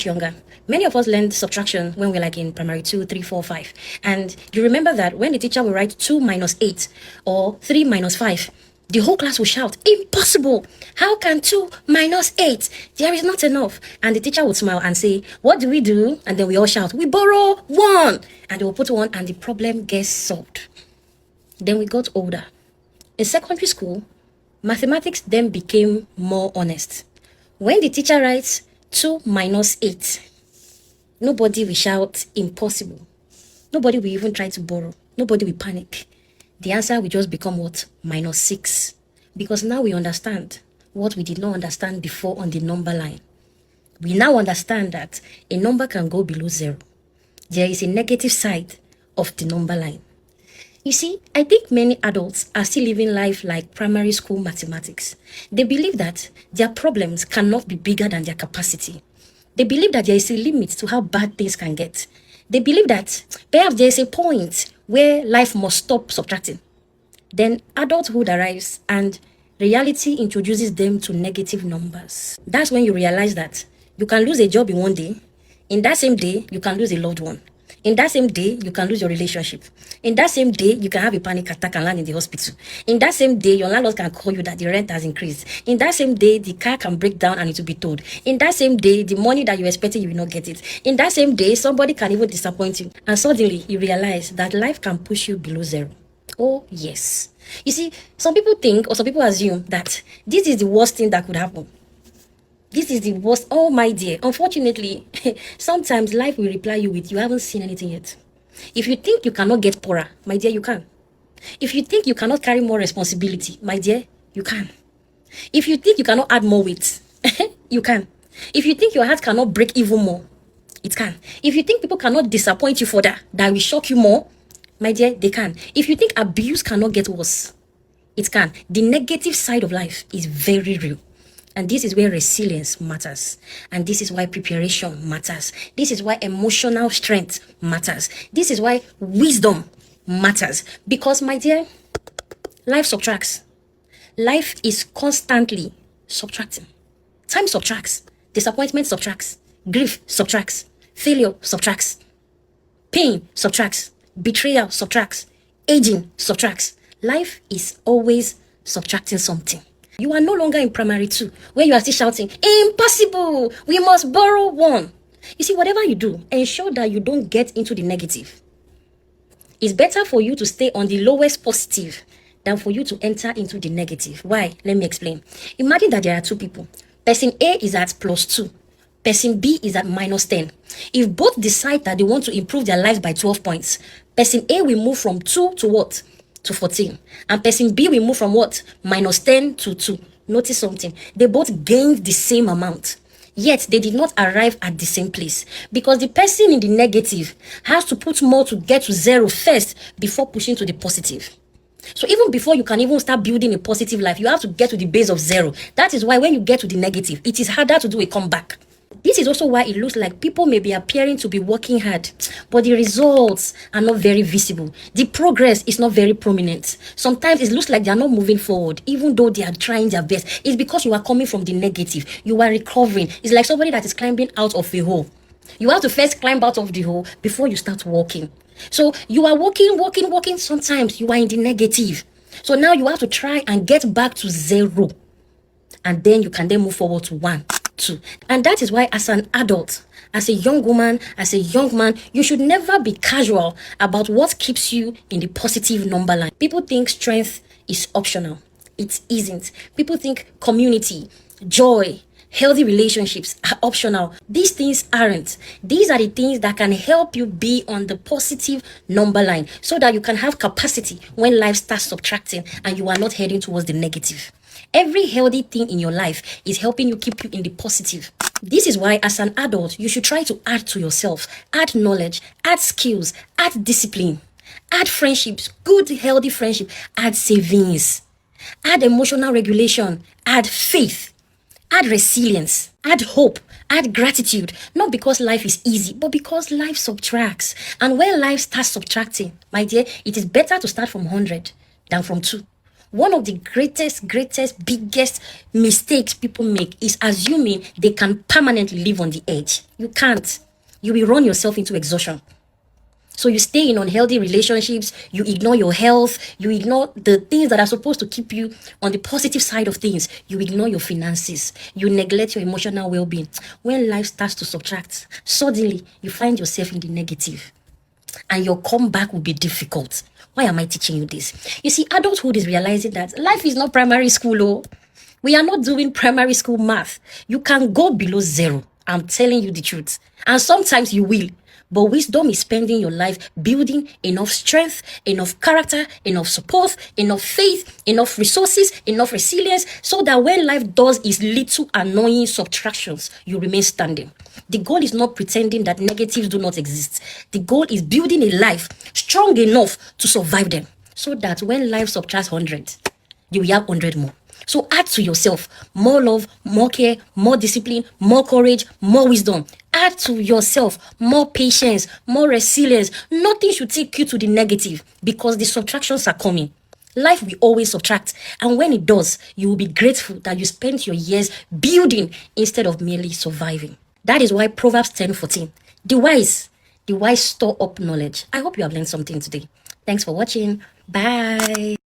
younger, many of us learned subtraction when we're like in primary 2, 3, 4, 5. And you remember that when the teacher will write 2 minus 8 or 3 minus 5, the whole class will shout, impossible! How can 2 minus 8? There is not enough. And the teacher would smile and say, what do we do? And then we all shout, we borrow 1. And they will put 1 and the problem gets solved. Then we got older. In secondary school, mathematics then became more honest. When the teacher writes 2 minus 8, nobody will shout impossible. Nobody will even try to borrow. Nobody will panic. The answer will just become what? Minus 6. Because now we understand what we did not understand before on the number line. We now understand that a number can go below 0. There is a negative side of the number line. You see, I think many adults are still living life like primary school mathematics. They believe that their problems cannot be bigger than their capacity. They believe that there is a limit to how bad things can get. They believe that perhaps there is a point where life must stop subtracting. Then adulthood arrives and reality introduces them to negative numbers. That's when you realize that you can lose a job in one day. In that same day, you can lose a loved one. In that same day, you can lose your relationship. In that same day, you can have a panic attack and land in the hospital. In that same day, your landlord can call you that the rent has increased. In that same day, the car can break down and it will be towed. In that same day, the money that you're expecting, you will not get it. In that same day, somebody can even disappoint you. And suddenly, you realize that life can push you below 0. Oh, yes. You see, some people think or some people assume that this is the worst thing that could happen. This is the worst. Oh, my dear. Unfortunately, sometimes life will reply you with, you haven't seen anything yet. If you think you cannot get poorer, my dear, you can. If you think you cannot carry more responsibility, my dear, you can. If you think you cannot add more weight, you can. If you think your heart cannot break even more, it can. If you think people cannot disappoint you further, that will shock you more, my dear, they can. If you think abuse cannot get worse, it can. The negative side of life is very real. And this is where resilience matters. And this is why preparation matters. This is why emotional strength matters. This is why wisdom matters. Because, my dear, life subtracts. Life is constantly subtracting. Time subtracts. Disappointment subtracts. Grief subtracts. Failure subtracts. Pain subtracts. Betrayal subtracts. Aging subtracts. Life is always subtracting something. You are no longer in primary 2, where you are still shouting, impossible, we must borrow 1. You see, whatever you do, ensure that you don't get into the negative. It's better for you to stay on the lowest positive than for you to enter into the negative. Why? Let me explain. Imagine that there are 2 people. Person A is at +2. Person B is at -10. If both decide that they want to improve their lives by 12 points, person A will move from 2 to what? To 14. And person B will move from what? -10 to 2. Notice something. They both gained the same amount. Yet they did not arrive at the same place. Because the person in the negative has to put more to get to 0 first before pushing to the positive. So even before you can even start building a positive life, you have to get to the base of 0. That is why when you get to the negative, it is harder to do a comeback. This is also why it looks like people may be appearing to be working hard, but the results are not very visible. The progress is not very prominent. Sometimes it looks like they are not moving forward, even though they are trying their best. It's because you are coming from the negative. You are recovering. It's like somebody that is climbing out of a hole. You have to first climb out of the hole before you start walking. So you are walking. Sometimes you are in the negative. So now you have to try and get back to 0. And then you can then move forward to 1. 2. And that is why as an adult, as a young woman, as a young man, you should never be casual about what keeps you in the positive number line. People think strength is optional. It isn't. People think community, joy, healthy relationships are optional. These things aren't. These are the things that can help you be on the positive number line so that you can have capacity when life starts subtracting and you are not heading towards the negative. Every healthy thing in your life is helping you keep you in the positive. This is why as an adult, you should try to add to yourself, add knowledge, add skills, add discipline, add friendships, good healthy friendship, add savings, add emotional regulation, add faith, add resilience, add hope, add gratitude. Not because life is easy, but because life subtracts. And when life starts subtracting, my dear, it is better to start from 100 than from 2. One of the greatest, biggest mistakes people make is assuming they can permanently live on the edge. You can't. You will run yourself into exhaustion. So you stay in unhealthy relationships, you ignore your health, you ignore the things that are supposed to keep you on the positive side of things. You ignore your finances, you neglect your emotional well-being. When life starts to subtract, suddenly you find yourself in the negative and your comeback will be difficult. Why am I teaching you this? You see, adulthood is realizing that life is not primary school. Oh, we are not doing primary school math. You can go below zero. I'm telling you the truth. And sometimes you will. But wisdom is spending your life building enough strength, enough character, enough support, enough faith, enough resources, enough resilience, so that when life does its little annoying subtractions, you remain standing. The goal is not pretending that negatives do not exist. The goal is building a life strong enough to survive them, so that when life subtracts 100, you will have 100 more. So add to yourself more love, more care, more discipline, more courage, more wisdom. Add to yourself more patience, more resilience. Nothing should take you to the negative because the subtractions are coming. Life will always subtract. And when it does, you will be grateful that you spent your years building instead of merely surviving. That is why Proverbs 10:14. The wise store up knowledge. I hope you have learned something today. Thanks for watching. Bye.